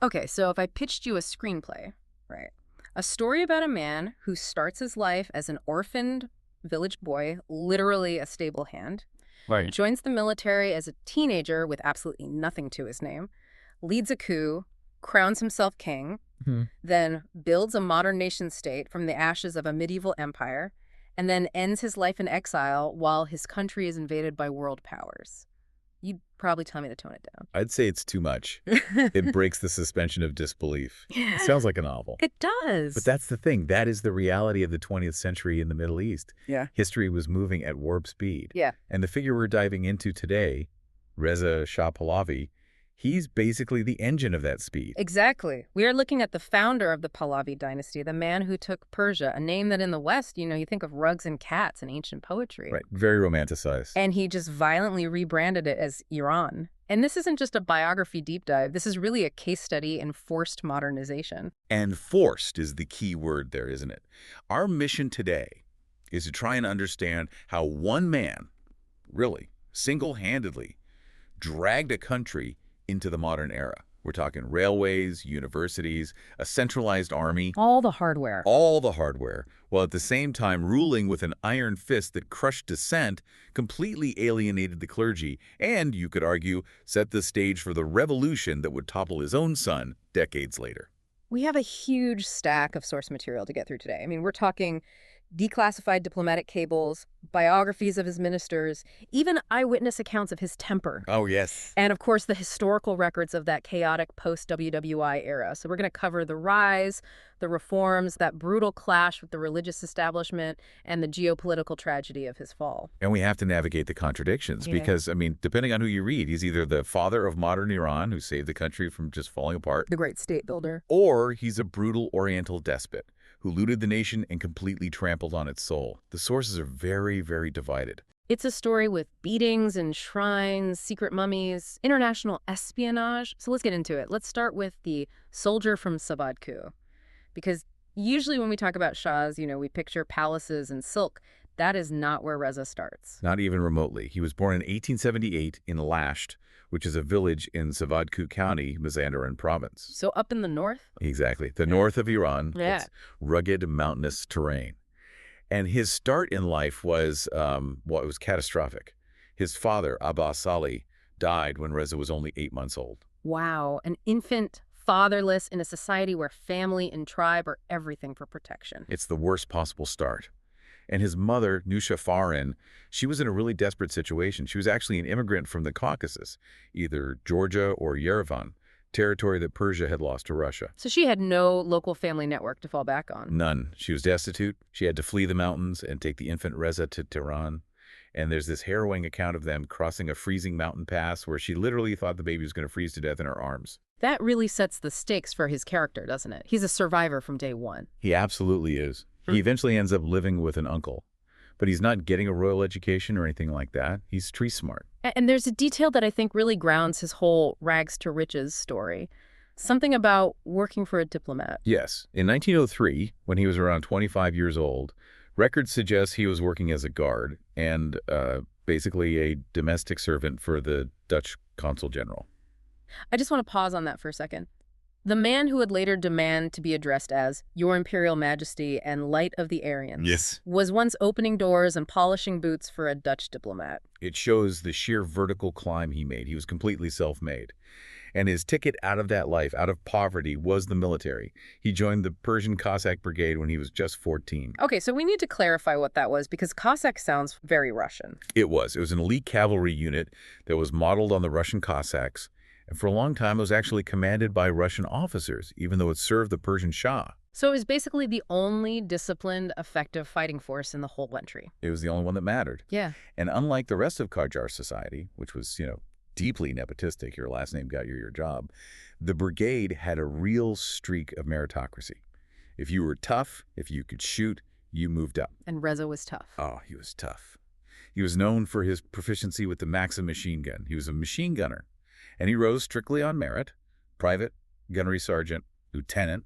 Okay, so if I pitched you a screenplay, right? A story about a man who starts his life as an orphaned village boy, literally a stable hand, Right. joins the military as a teenager with absolutely nothing to his name, leads a coup, crowns himself king, Hmm. then builds a modern nation state from the ashes of a medieval empire, and then ends his life in exile while his country is invaded by world powers. You'd probably tell me to tone it I'd say it's too much. It down. breaks the suspension of disbelief. It sounds like a novel. It does. But that's the thing. That is the reality of the 20th century in the Middle East. Yeah. History was moving at warp speed. Yeah. And the figure we're diving into today, Reza Shah Pahlavi, he's basically the engine of that speed. Exactly. We are looking at the founder of the Pahlavi dynasty, the man who took Persia, a name that in the West, you think of rugs and cats in ancient poetry. Right. Very romanticized. And he just violently rebranded it as Iran. And this isn't just a biography deep dive. This is really a case study in forced modernization. And forced is the key word there, isn't it? Our mission today is to try and understand how one man, really, single-handedly, dragged a country into the modern era. We're talking railways, universities, a centralized army, All the hardware. all the hardware, while at the same time ruling with an iron fist that crushed dissent, completely alienated the clergy, and, you could argue, set the stage for the revolution that would topple his own son decades later. We have a huge stack of source material to get through today. I mean, we're talking declassified diplomatic cables, biographies of his ministers, even eyewitness accounts of his temper. Oh, yes. And of course, the historical records of that chaotic post-WWI era. So we're going to cover the rise, the reforms, that brutal clash with the religious establishment, and the geopolitical tragedy of his fall. And we have to navigate the contradictions Yeah. because, I mean, depending on who you read, he's either the father of modern Iran, who saved the country from just falling apart, The great state builder. or he's a brutal Oriental despot who looted the nation and completely trampled on its soul. The sources are very, very divided. It's a story with beatings and shrines, secret mummies, international espionage. So let's get into it. Let's start with the soldier from Sabad coup. Because usually when we talk about Shahs, we picture palaces and silk. That is not where Reza starts. Not even remotely. He was born in 1878 in Lasht, which is a village in Savadku County, Mazandaran province. So up in the north? Exactly. The north of Iran. Yeah. It's rugged, mountainous terrain. And his start in life was, it was catastrophic. His father, Abbas Ali, died when Reza was only 8 months old. Wow, an infant, fatherless, in a society where family and tribe are everything for protection. It's the worst possible start. And his mother, Nusha Farin, she was in a really desperate situation. She was actually an immigrant from the Caucasus, either Georgia or Yerevan, territory that Persia had lost to Russia. So she had no local family network to fall back on. None. She was destitute. She had to flee the mountains and take the infant Reza to Tehran. And there's this harrowing account of them crossing a freezing mountain pass where she literally thought the baby was going to freeze to death in her arms. That really sets the stakes for his character, doesn't it? He's a survivor from day one. He absolutely is. He eventually ends up living with an uncle. But he's not getting a royal education or anything like that. He's tree smart. And there's a detail that I think really grounds his whole rags to riches story. Something about working for a diplomat. Yes. In 1903, when he was around 25 years old, records suggest he was working as a guard and basically a domestic servant for the Dutch consul general. I just want to pause on that for a second. The man who would later demand to be addressed as Your Imperial Majesty and Light of the Aryans Yes. was once opening doors and polishing boots for a Dutch diplomat. It shows the sheer vertical climb he made. He was completely self-made. And his ticket out of that life, out of poverty, was the military. He joined the Persian Cossack Brigade when he was just 14. Okay, so we need to clarify what that was because Cossack sounds very Russian. It was. It was an elite cavalry unit that was modeled on the Russian Cossacks. And for a long time, it was actually commanded by Russian officers, even though it served the Persian Shah. So it was basically the only disciplined, effective fighting force in the whole country. It was the only one that mattered. Yeah. And unlike the rest of Qajar society, which was, deeply nepotistic, your last name got you your job, the brigade had a real streak of meritocracy. If you were tough, if you could shoot, you moved up. And Reza was tough. Oh, he was tough. He was known for his proficiency with the Maxim machine gun. He was a machine gunner. And he rose strictly on merit, private, gunnery sergeant, lieutenant,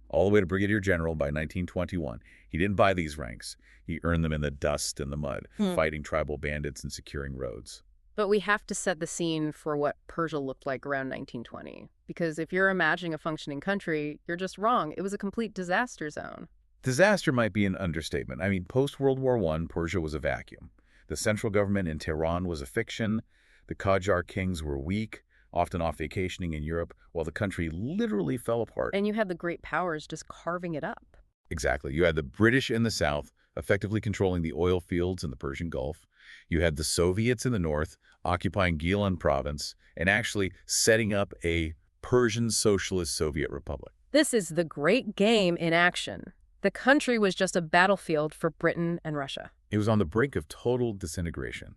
all the way to brigadier general by 1921. He didn't buy these ranks. He earned them in the dust and the mud, fighting tribal bandits and securing roads. But we have to set the scene for what Persia looked like around 1920. Because if you're imagining a functioning country, you're just wrong. It was a complete disaster zone. Disaster might be an understatement. I mean, post-World War I, Persia was a vacuum. The central government in Tehran was a fiction. The Qajar kings were weak, often off vacationing in Europe, while the country literally fell apart. And you had the great powers just carving it up. Exactly. You had the British in the south, effectively controlling the oil fields in the Persian Gulf. You had the Soviets in the north, occupying Gilan province, and actually setting up a Persian Socialist Soviet Republic. This is the great game in action. The country was just a battlefield for Britain and Russia. It was on the brink of total disintegration.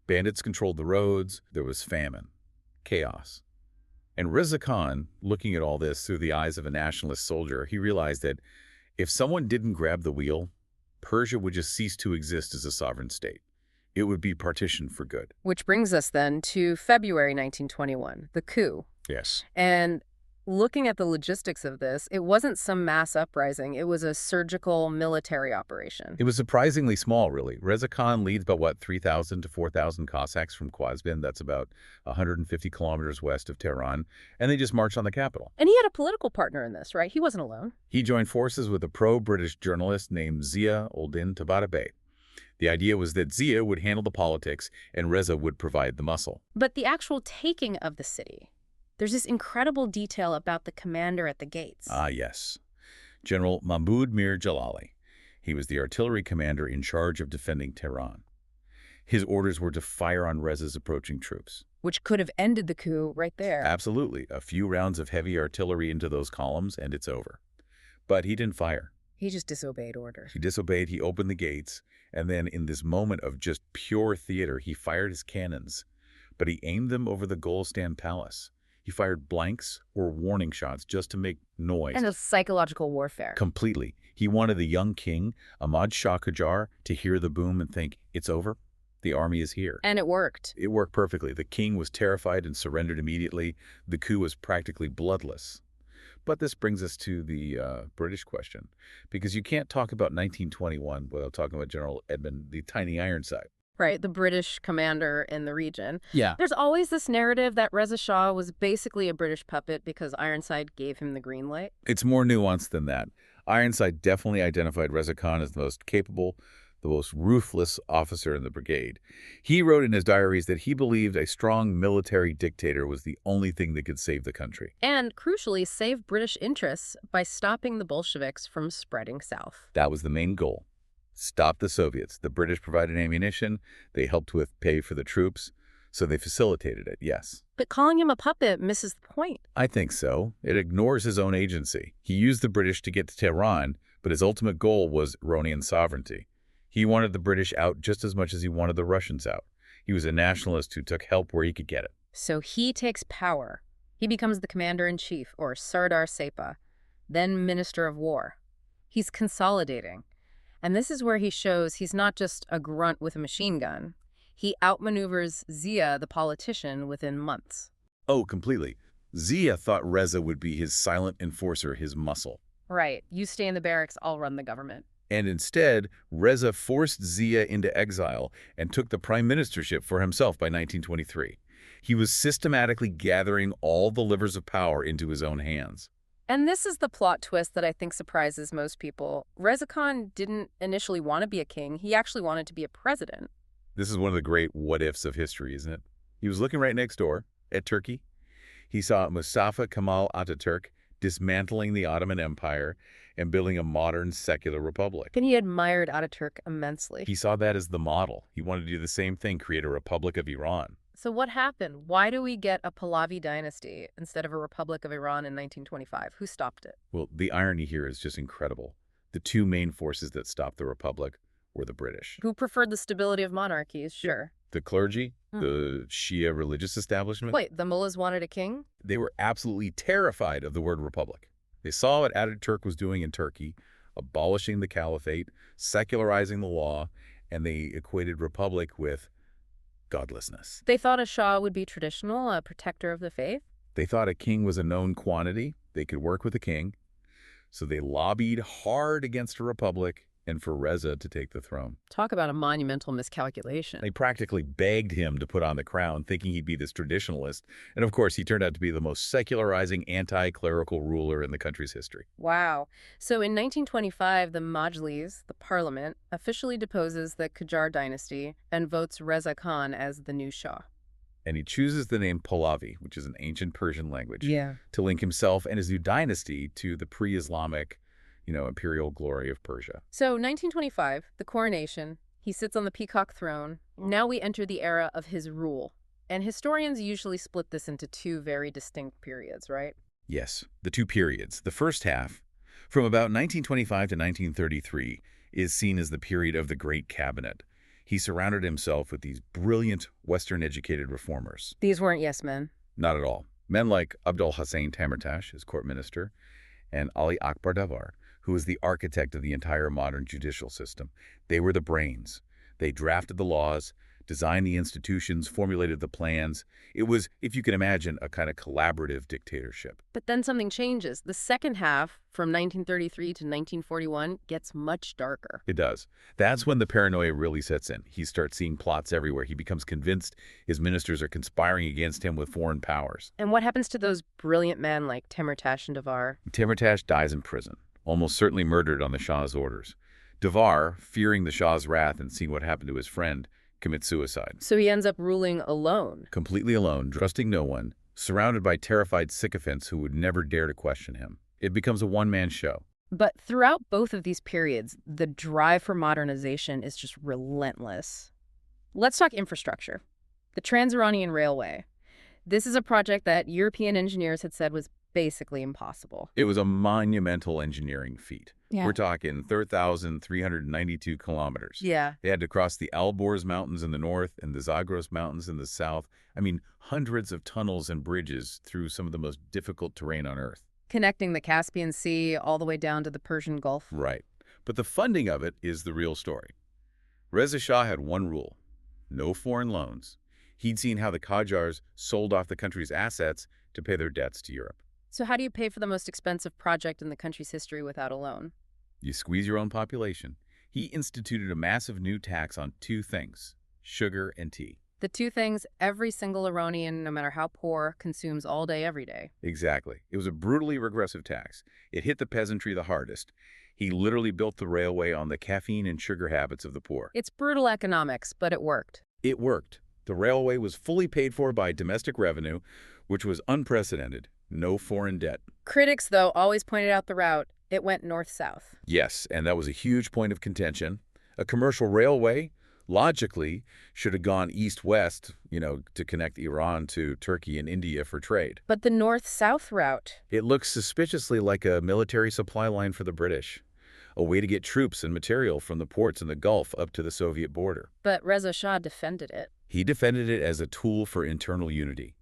Bandits controlled the roads, there was famine, chaos. And Reza Khan, looking at all this through the eyes of a nationalist soldier, he realized that if someone didn't grab the wheel, Persia would just cease to exist as a sovereign state. It would be partitioned for good. Which brings us then to February 1921, the coup. Yes. And looking at the logistics of this, it wasn't some mass uprising. It was a surgical military operation. It was surprisingly small, really. Reza Khan leads about 3,000 to 4,000 Cossacks from Qazvin. That's about 150 kilometers west of Tehran. And they just marched on the capital. And he had a political partner in this, right? He wasn't alone. He joined forces with a pro-British journalist named Zia Oldin Tabatabai. The idea was that Zia would handle the politics and Reza would provide the muscle. But the actual taking of the city, there's this incredible detail about the commander at the gates. Ah, yes. General Mahmoud Mir Jalali. He was the artillery commander in charge of defending Tehran. His orders were to fire on Reza's approaching troops. Which could have ended the coup right there. Absolutely. A few rounds of heavy artillery into those columns and it's over. But he didn't fire. He just disobeyed orders. He disobeyed, he opened the gates, and then in this moment of just pure theater, he fired his cannons. But he aimed them over the Golestan Palace. He fired blanks or warning shots just to make noise. And a psychological warfare. Completely. He wanted the young king, Ahmad Shah Qajar, to hear the boom and think, it's over, the army is here. And it worked. It worked perfectly. The king was terrified and surrendered immediately. The coup was practically bloodless. But this brings us to the British question, because you can't talk about 1921 without talking about General Edmund, the Tiny Ironside. Right, the British commander in the region. Yeah. There's always this narrative that Reza Shah was basically a British puppet because Ironside gave him the green light. It's more nuanced than that. Ironside definitely identified Reza Khan as the most capable, the most ruthless officer in the brigade. He wrote in his diaries that he believed a strong military dictator was the only thing that could save the country. And, crucially, save British interests by stopping the Bolsheviks from spreading south. That was the main goal. Stop the Soviets. The British provided ammunition. They helped with pay for the troops. So they facilitated it, yes. But calling him a puppet misses the point. I think so. It ignores his own agency. He used the British to get to Tehran, but his ultimate goal was Iranian sovereignty. He wanted the British out just as much as he wanted the Russians out. He was a nationalist who took help where he could get it. So he takes power. He becomes the commander-in-chief, or Sardar Sepa, then Minister of War. He's consolidating. And this is where he shows he's not just a grunt with a machine gun. He outmaneuvers Zia, the politician, within months. Oh, completely. Zia thought Reza would be his silent enforcer, his muscle. Right. You stay in the barracks, I'll run the government. And instead, Reza forced Zia into exile and took the prime ministership for himself by 1923. He was systematically gathering all the levers of power into his own hands. And this is the plot twist that I think surprises most people. Reza Khan didn't initially want to be a king. He actually wanted to be a president. This is one of the great what-ifs of history, isn't it? He was looking right next door at Turkey. He saw Mustafa Kemal Ataturk dismantling the Ottoman Empire and building a modern secular republic. And he admired Ataturk immensely. He saw that as the model. He wanted to do the same thing, create a Republic of Iran. So what happened? Why do we get a Pahlavi dynasty instead of a Republic of Iran in 1925? Who stopped it? Well, the irony here is just incredible. The two main forces that stopped the Republic were the British. Who preferred the stability of monarchies, sure. The clergy, the Shia religious establishment. Wait, the mullahs wanted a king? They were absolutely terrified of the word republic. They saw what Ataturk was doing in Turkey, abolishing the caliphate, secularizing the law, and they equated republic with godlessness. They thought a Shah would be traditional, a protector of the faith? They thought a king was a known quantity. They could work with a king. So they lobbied hard against a republic, and for Reza to take the throne. Talk about a monumental miscalculation. They practically begged him to put on the crown, thinking he'd be this traditionalist. And of course, he turned out to be the most secularizing, anti-clerical ruler in the country's history. Wow. So in 1925, the Majlis, the parliament, officially deposes the Qajar dynasty and votes Reza Khan as the new Shah. And he chooses the name Pahlavi, which is an ancient Persian language, Yeah. to link himself and his new dynasty to the pre-Islamic, imperial glory of Persia. So 1925, the coronation, he sits on the peacock throne. Now we enter the era of his rule. And historians usually split this into two very distinct periods, right? Yes, the two periods. The first half, from about 1925 to 1933, is seen as the period of the Great Cabinet. He surrounded himself with these brilliant Western-educated reformers. These weren't yes men. Not at all. Men like Abdul Hussein Tamirtash, his court minister, and Ali Akbar Davar, who was the architect of the entire modern judicial system. They were the brains. They drafted the laws, designed the institutions, formulated the plans. It was, if you can imagine, a kind of collaborative dictatorship. But then something changes. The second half, from 1933 to 1941, gets much darker. It does. That's when the paranoia really sets in. He starts seeing plots everywhere. He becomes convinced his ministers are conspiring against him with foreign powers. And what happens to those brilliant men like Tamirtash and Davar? Tamirtash dies in prison, almost certainly murdered on the Shah's orders. Davar, fearing the Shah's wrath and seeing what happened to his friend, commits suicide. So he ends up ruling alone. Completely alone, trusting no one, surrounded by terrified sycophants who would never dare to question him. It becomes a one-man show. But throughout both of these periods, the drive for modernization is just relentless. Let's talk infrastructure. The Trans-Iranian Railway. This is a project that European engineers had said was basically impossible. It was a monumental engineering feat. Yeah. We're talking 3,392 kilometers. Yeah. They had to cross the Alborz Mountains in the north and the Zagros Mountains in the south. I mean, hundreds of tunnels and bridges through some of the most difficult terrain on Earth. Connecting the Caspian Sea all the way down to the Persian Gulf. Right. But the funding of it is the real story. Reza Shah had one rule: no foreign loans. He'd seen how the Qajars sold off the country's assets to pay their debts to Europe. So how do you pay for the most expensive project in the country's history without a loan? You squeeze your own population. He instituted a massive new tax on two things: sugar and tea. The two things every single Iranian, no matter how poor, consumes all day, every day. Exactly. It was a brutally regressive tax. It hit the peasantry the hardest. He literally built the railway on the caffeine and sugar habits of the poor. It's brutal economics, but it worked. It worked. The railway was fully paid for by domestic revenue, which was unprecedented. No foreign debt. Critics, though, always pointed out the route. It went north-south. Yes, and that was a huge point of contention. A commercial railway, logically, should have gone east-west, to connect Iran to Turkey and India for trade. But the north-south route? It looks suspiciously like a military supply line for the British, a way to get troops and material from the ports in the Gulf up to the Soviet border. But Reza Shah defended it. He defended it as a tool for internal unity.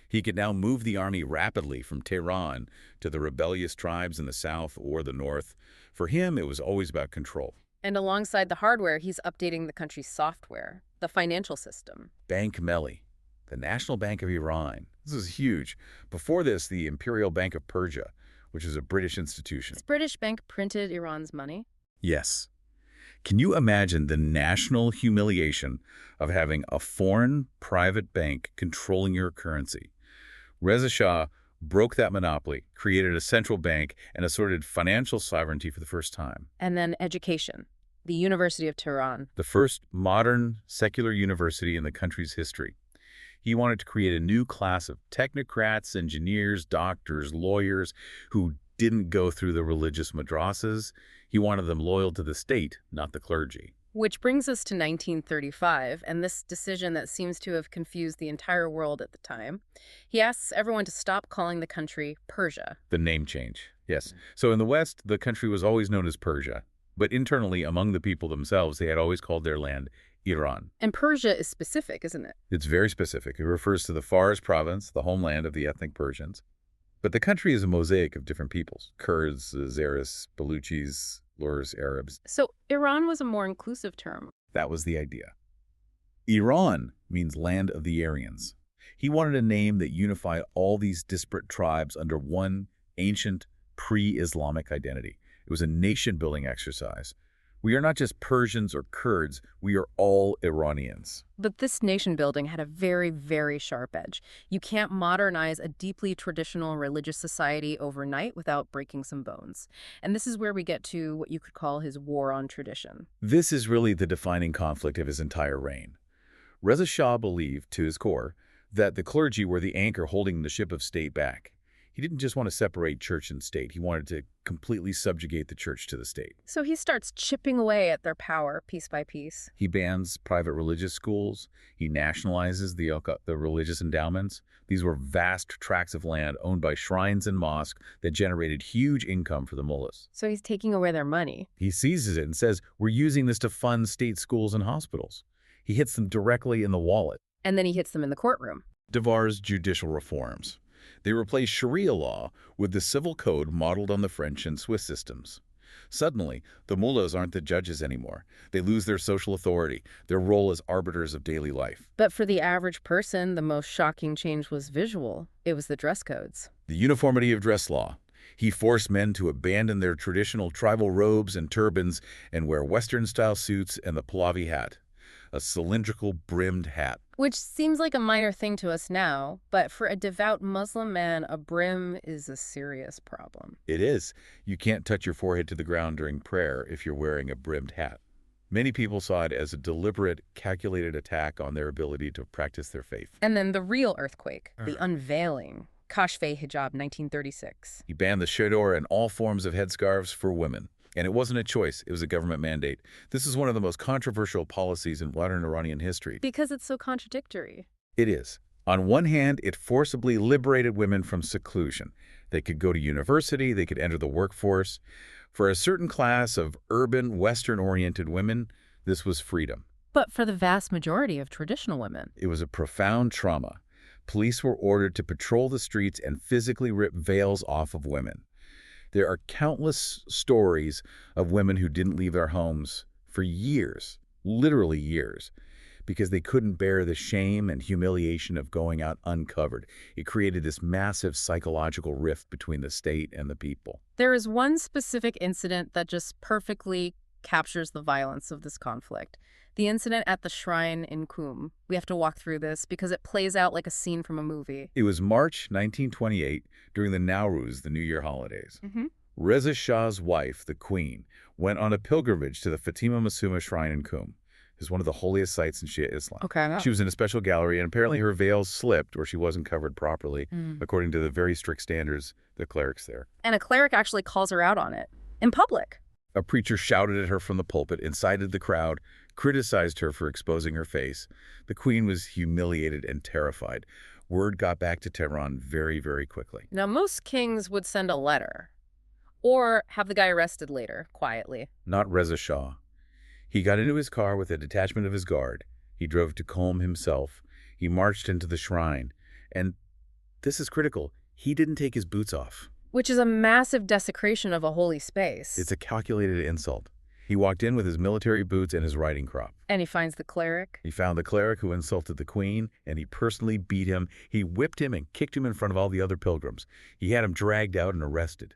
He could now move the army rapidly from Tehran to the rebellious tribes in the south or the north. For him, it was always about control. And alongside the hardware, he's updating the country's software, the financial system. Bank Melli, the National Bank of Iran. This is huge. Before this, the Imperial Bank of Persia, which is a British institution. This British bank printed Iran's money? Yes. Can you imagine the national humiliation of having a foreign private bank controlling your currency? Reza Shah broke that monopoly, created a central bank, and asserted financial sovereignty for the first time. And then education. The University of Tehran. The first modern secular university in the country's history. He wanted to create a new class of technocrats, engineers, doctors, lawyers who didn't go through the religious madrasas. He wanted them loyal to the state, not the clergy. Which brings us to 1935, and this decision that seems to have confused the entire world at the time. He asks everyone to stop calling the country Persia. The name change, yes. So in the West, the country was always known as Persia. But internally, among the people themselves, they had always called their land Iran. And Persia is specific, isn't it? It's very specific. It refers to the Fars province, the homeland of the ethnic Persians. But the country is a mosaic of different peoples: Kurds, Azeris, Baluchis, Lurs, Arabs. So Iran was a more inclusive term. That was the idea. Iran means land of the Aryans. He wanted a name that unified all these disparate tribes under one ancient pre-Islamic identity. It was a nation-building exercise. We are not just Persians or Kurds, we are all Iranians. But this nation building had a very, very sharp edge. You can't modernize a deeply traditional religious society overnight without breaking some bones. And this is where we get to what you could call his war on tradition. This is really the defining conflict of his entire reign. Reza Shah believed, to his core, that the clergy were the anchor holding the ship of state back. He didn't just want to separate church and state. He wanted to completely subjugate the church to the state. So he starts chipping away at their power piece by piece. He bans private religious schools. He nationalizes the religious endowments. These were vast tracts of land owned by shrines and mosques that generated huge income for the mullahs. So he's taking away their money. He seizes it and says, we're using this to fund state schools and hospitals. He hits them directly in the wallet. And then he hits them in the courtroom. Devar's judicial reforms. They replace Sharia law with the civil code modeled on the French and Swiss systems. Suddenly, the mullahs aren't the judges anymore. They lose their social authority, their role as arbiters of daily life. But for the average person, the most shocking change was visual. It was the dress codes. The uniformity of dress law. He forced men to abandon their traditional tribal robes and turbans and wear Western-style suits and the Pahlavi hat, a cylindrical brimmed hat. Which seems like a minor thing to us now, but for a devout Muslim man, a brim is a serious problem. It is. You can't touch your forehead to the ground during prayer if you're wearing a brimmed hat. Many people saw it as a deliberate, calculated attack on their ability to practice their faith. And then the real earthquake, the unveiling. Kashf hijab, 1936. He banned the chador and all forms of headscarves for women. And it wasn't a choice, it was a government mandate. This is one of the most controversial policies in modern Iranian history. Because it's so contradictory. It is. On one hand, it forcibly liberated women from seclusion. They could go to university, they could enter the workforce. For a certain class of urban, Western-oriented women, this was freedom. But for the vast majority of traditional women, it was a profound trauma. Police were ordered to patrol the streets and physically rip veils off of women. There are countless stories of women who didn't leave their homes for years, literally years, because they couldn't bear the shame and humiliation of going out uncovered. It created this massive psychological rift between the state and the people. There is one specific incident that just perfectly captures the violence of this conflict. The incident at the shrine in Qum. We have to walk through this because it plays out like a scene from a movie. It was March 1928, during the Nowruz, the New Year holidays. Reza Shah's wife, the Queen, went on a pilgrimage to the Fatima Masuma shrine in Qum. It's one of the holiest sites in Shia Islam. Okay. She was in a special gallery, and apparently her veil slipped or she wasn't covered properly, according to the very strict standards the clerics there. And a cleric actually calls her out on it in public. A preacher shouted at her from the pulpit, incited the crowd, criticized her for exposing her face. The Queen was humiliated and terrified. Word got back to Tehran very, very quickly. Now, most kings would send a letter or have the guy arrested later, quietly. Not Reza Shah. He got into his car with a detachment of his guard. He drove to Qom himself. He marched into the shrine. And this is critical. He didn't take his boots off. Which is a massive desecration of a holy space. It's a calculated insult. He walked in with his military boots and his riding crop. And he finds the cleric. He found the cleric who insulted the Queen, and he personally beat him. He whipped him and kicked him in front of all the other pilgrims. He had him dragged out and arrested.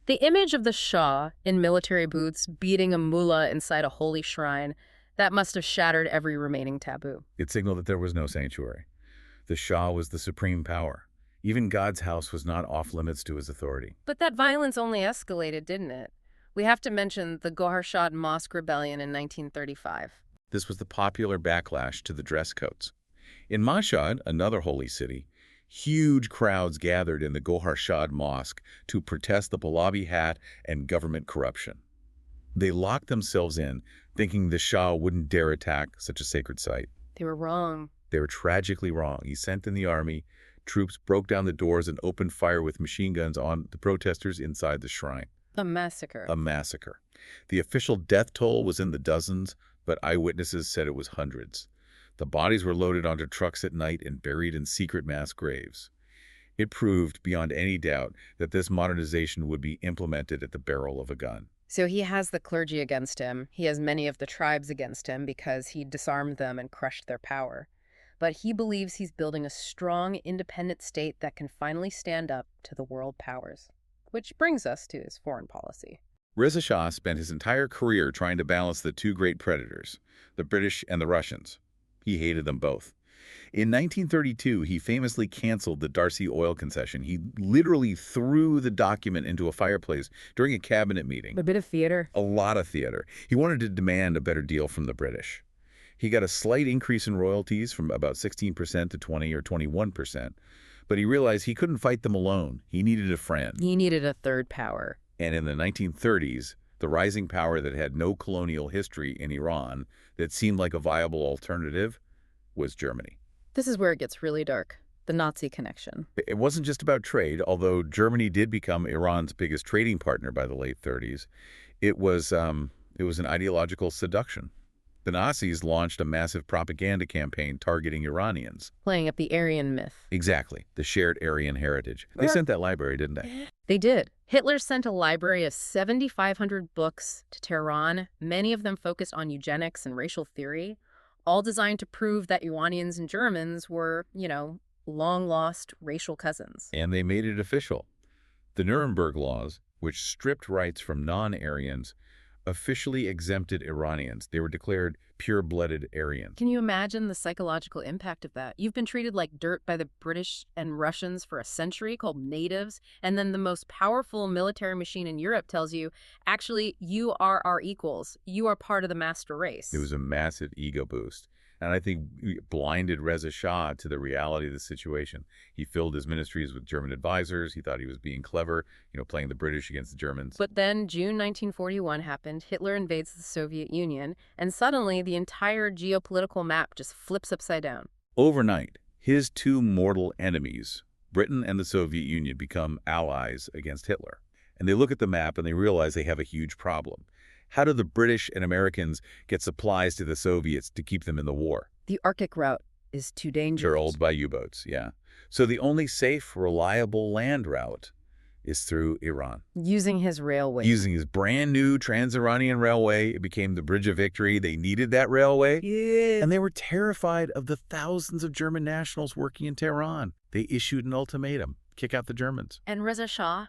The image of the Shah in military boots beating a mullah inside a holy shrine, that must have shattered every remaining taboo. It signaled that there was no sanctuary. The Shah was the supreme power. Even God's house was not off limits to his authority. But that violence only escalated, didn't it? We have to mention the Goharshad Mosque Rebellion in 1935. This was the popular backlash to the dress codes. In Mashhad, another holy city, huge crowds gathered in the Goharshad Mosque to protest the Pahlavi hat and government corruption. They locked themselves in, thinking the Shah wouldn't dare attack such a sacred site. They were wrong. They were tragically wrong. He sent in the army. Troops broke down the doors and opened fire with machine guns on the protesters inside the shrine. A massacre. A massacre. The official death toll was in the dozens, but eyewitnesses said it was hundreds. The bodies were loaded onto trucks at night and buried in secret mass graves. It proved beyond any doubt that this modernization would be implemented at the barrel of a gun. So he has the clergy against him. He has many of the tribes against him because he disarmed them and crushed their power. But he believes he's building a strong, independent state that can finally stand up to the world powers. Which brings us to his foreign policy. Reza Shah spent his entire career trying to balance the two great predators, the British and the Russians. He hated them both. In 1932, he famously canceled the Darcy oil concession. He literally threw the document into a fireplace during a cabinet meeting. A bit of theater. A lot of theater. He wanted to demand a better deal from the British. He got a slight increase in royalties from about 16% to 20 or 21%, but he realized he couldn't fight them alone. He needed a friend. He needed a third power. And in the 1930s, the rising power that had no colonial history in Iran that seemed like a viable alternative was Germany. This is where it gets really dark. The Nazi connection. It wasn't just about trade, although Germany did become Iran's biggest trading partner by the late 30s. It was an ideological seduction. The Nazis launched a massive propaganda campaign targeting Iranians. Playing up the Aryan myth. Exactly, the shared Aryan heritage. They sent that library, didn't they? They did. Hitler sent a library of 7,500 books to Tehran, many of them focused on eugenics and racial theory, all designed to prove that Iranians and Germans were, long-lost racial cousins. And they made it official. The Nuremberg laws, which stripped rights from non-Aryans, officially exempted Iranians. They were declared pure-blooded Aryans. Can you imagine the psychological impact of that? You've been treated like dirt by the British and Russians for a century, called natives, and then the most powerful military machine in Europe tells you, actually, you are our equals. You are part of the master race. It was a massive ego boost. And I think it blinded Reza Shah to the reality of the situation. He filled his ministries with German advisors. He thought he was being clever, playing the British against the Germans. But then June 1941 happened. Hitler invades the Soviet Union, and suddenly the entire geopolitical map just flips upside down. Overnight, his two mortal enemies, Britain and the Soviet Union, become allies against Hitler. And they look at the map and they realize they have a huge problem. How do the British and Americans get supplies to the Soviets to keep them in the war? The Arctic route is too dangerous. They're owned by U-boats, yeah. So the only safe, reliable land route is through Iran. Using his railway. Using his brand new Trans-Iranian Railway. It became the Bridge of Victory. They needed that railway. Yeah. And they were terrified of the thousands of German nationals working in Tehran. They issued an ultimatum: kick out the Germans. And Reza Shah?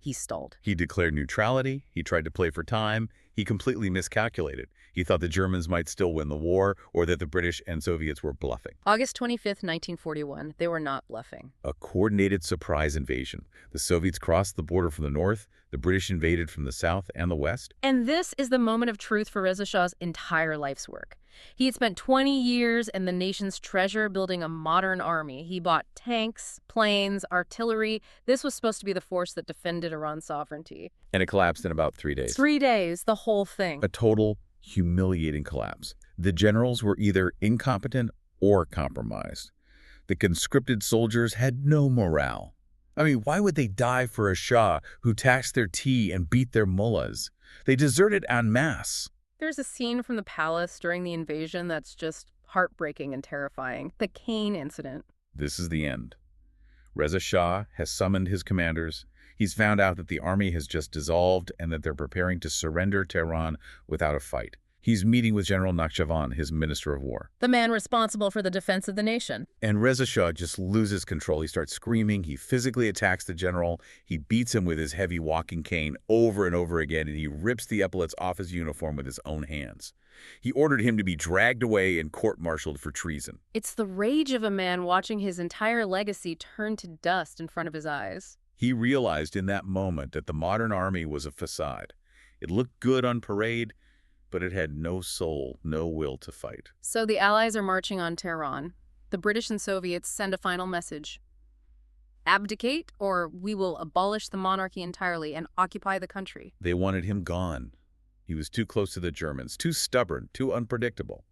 He stalled. He declared neutrality. He tried to play for time. He completely miscalculated. He thought the Germans might still win the war, or that the British and Soviets were bluffing. August 25th, 1941. They were not bluffing. A coordinated surprise invasion. The Soviets crossed the border from the north. The British invaded from the south and the west. And this is the moment of truth for Reza Shah's entire life's work. He had spent 20 years in the nation's treasure building a modern army. He bought tanks, planes, artillery. This was supposed to be the force that defended Iran's sovereignty. And it collapsed in about 3 days. 3 days, the whole thing. A total, humiliating collapse. The generals were either incompetent or compromised. The conscripted soldiers had no morale. I mean, why would they die for a Shah who taxed their tea and beat their mullahs? They deserted en masse. There's a scene from the palace during the invasion that's just heartbreaking and terrifying. The cane incident. This is the end. Reza Shah has summoned his commanders. He's found out that the army has just dissolved and that they're preparing to surrender Tehran without a fight. He's meeting with General Nakhchivan, his minister of war. The man responsible for the defense of the nation. And Reza Shah just loses control. He starts screaming. He physically attacks the general. He beats him with his heavy walking cane over and over again, and he rips the epaulets off his uniform with his own hands. He ordered him to be dragged away and court-martialed for treason. It's the rage of a man watching his entire legacy turn to dust in front of his eyes. He realized in that moment that the modern army was a facade. It looked good on parade, but it had no soul, no will to fight. So the Allies are marching on Tehran. The British and Soviets send a final message. Abdicate, or we will abolish the monarchy entirely and occupy the country. They wanted him gone. He was too close to the Germans, too stubborn, too unpredictable.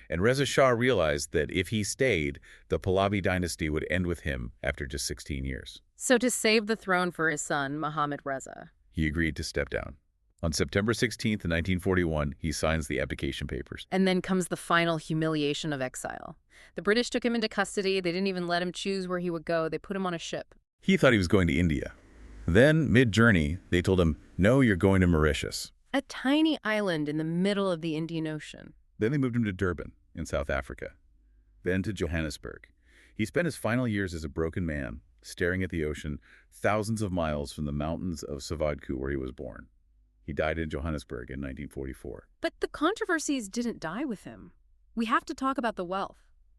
And Reza Shah realized that if he stayed, the Pahlavi dynasty would end with him after just 16 years. So to save the throne for his son, Mohammad Reza, he agreed to step down. On September 16th, 1941, he signs the abdication papers. And then comes the final humiliation of exile. The British took him into custody. They didn't even let him choose where he would go. They put him on a ship. He thought he was going to India. Then, mid-journey, they told him, no, you're going to Mauritius. A tiny island in the middle of the Indian Ocean. Then they moved him to Durban in South Africa. Then to Johannesburg. He spent his final years as a broken man, staring at the ocean thousands of miles from the mountains of Savadku where he was born. He died in Johannesburg in 1944. But the controversies didn't die with him. We have to talk about the wealth,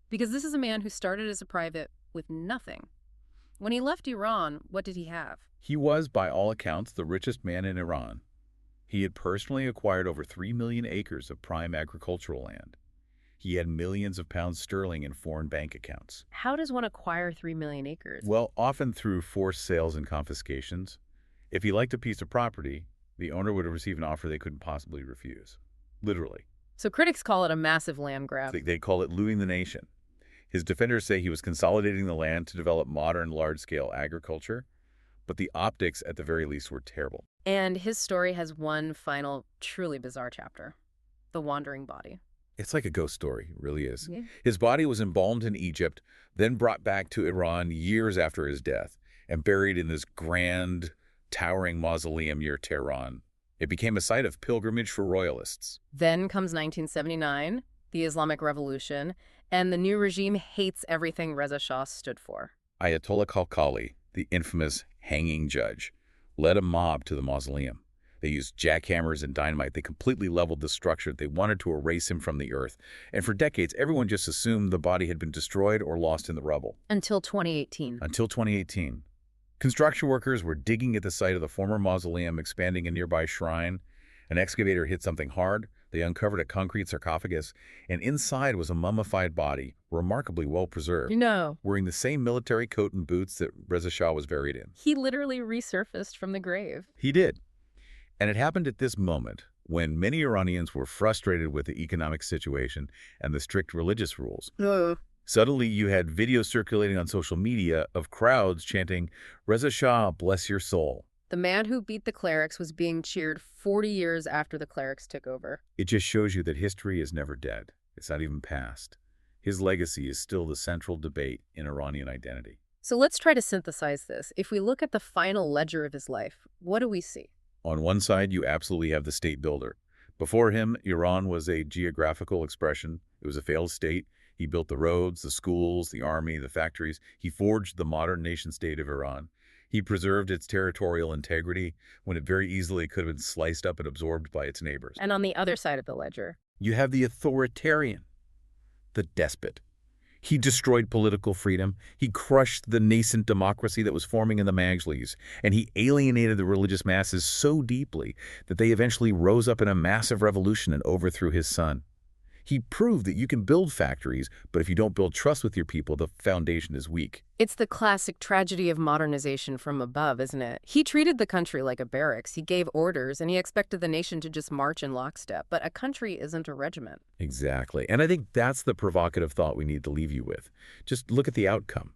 because this is a man who started as a private with nothing. When he left Iran, what did he have? He was, by all accounts, the richest man in Iran. He had personally acquired over 3 million acres of prime agricultural land. He had millions of pounds sterling in foreign bank accounts. How does one acquire 3 million acres? Well, often through forced sales and confiscations. If he liked a piece of property, the owner would receive an offer they couldn't possibly refuse. Literally. So critics call it a massive land grab. They call it looting the nation. His defenders say he was consolidating the land to develop modern, large-scale agriculture, but the optics, at the very least, were terrible. And his story has one final, truly bizarre chapter: the wandering body. It's like a ghost story, it really is. Yeah. His body was embalmed in Egypt, then brought back to Iran years after his death, and buried in this grand, towering mausoleum near Tehran. It became a site of pilgrimage for royalists. Then comes 1979, the Islamic Revolution, and the new regime hates everything Reza Shah stood for. Ayatollah Khalkhali, the infamous hanging judge, led a mob to the mausoleum. They used jackhammers and dynamite. They completely leveled the structure. They wanted to erase him from the earth. And for decades, everyone just assumed the body had been destroyed or lost in the rubble. Until 2018. Until 2018. Construction workers were digging at the site of the former mausoleum, expanding a nearby shrine. An excavator hit something hard. They uncovered a concrete sarcophagus, and inside was a mummified body, remarkably well preserved, wearing the same military coat and boots that Reza Shah was buried in. He literally resurfaced from the grave. He did. And it happened at this moment when many Iranians were frustrated with the economic situation and the strict religious rules. Suddenly, you had videos circulating on social media of crowds chanting, "Reza Shah, bless your soul." The man who beat the clerics was being cheered 40 years after the clerics took over. It just shows you that history is never dead. It's not even past. His legacy is still the central debate in Iranian identity. So let's try to synthesize this. If we look at the final ledger of his life, what do we see? On one side, you absolutely have the state builder. Before him, Iran was a geographical expression. It was a failed state. He built the roads, the schools, the army, the factories. He forged the modern nation-state of Iran. He preserved its territorial integrity when it very easily could have been sliced up and absorbed by its neighbors. And on the other side of the ledger, you have the authoritarian, the despot. He destroyed political freedom. He crushed the nascent democracy that was forming in the Majlis, and he alienated the religious masses so deeply that they eventually rose up in a massive revolution and overthrew his son. He proved that you can build factories, but if you don't build trust with your people, the foundation is weak. It's the classic tragedy of modernization from above, isn't it? He treated the country like a barracks. He gave orders, and he expected the nation to just march in lockstep. But a country isn't a regiment. Exactly. And I think that's the provocative thought we need to leave you with. Just look at the outcome.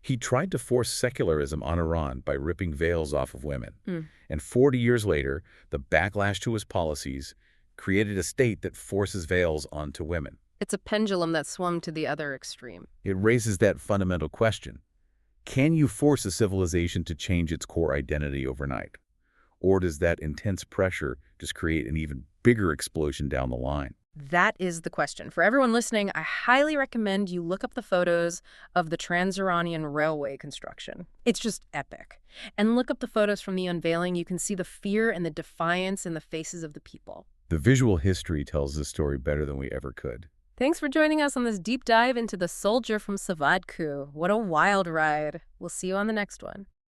He tried to force secularism on Iran by ripping veils off of women. And 40 years later, the backlash to his policies created a state that forces veils onto women. It's a pendulum that swung to the other extreme. It raises that fundamental question. Can you force a civilization to change its core identity overnight? Or does that intense pressure just create an even bigger explosion down the line? That is the question. For everyone listening, I highly recommend you look up the photos of the Trans-Iranian Railway construction. It's just epic. And look up the photos from the unveiling. You can see the fear and the defiance in the faces of the people. The visual history tells this story better than we ever could. Thanks for joining us on this deep dive into the soldier from Savadku. What a wild ride. We'll see you on the next one.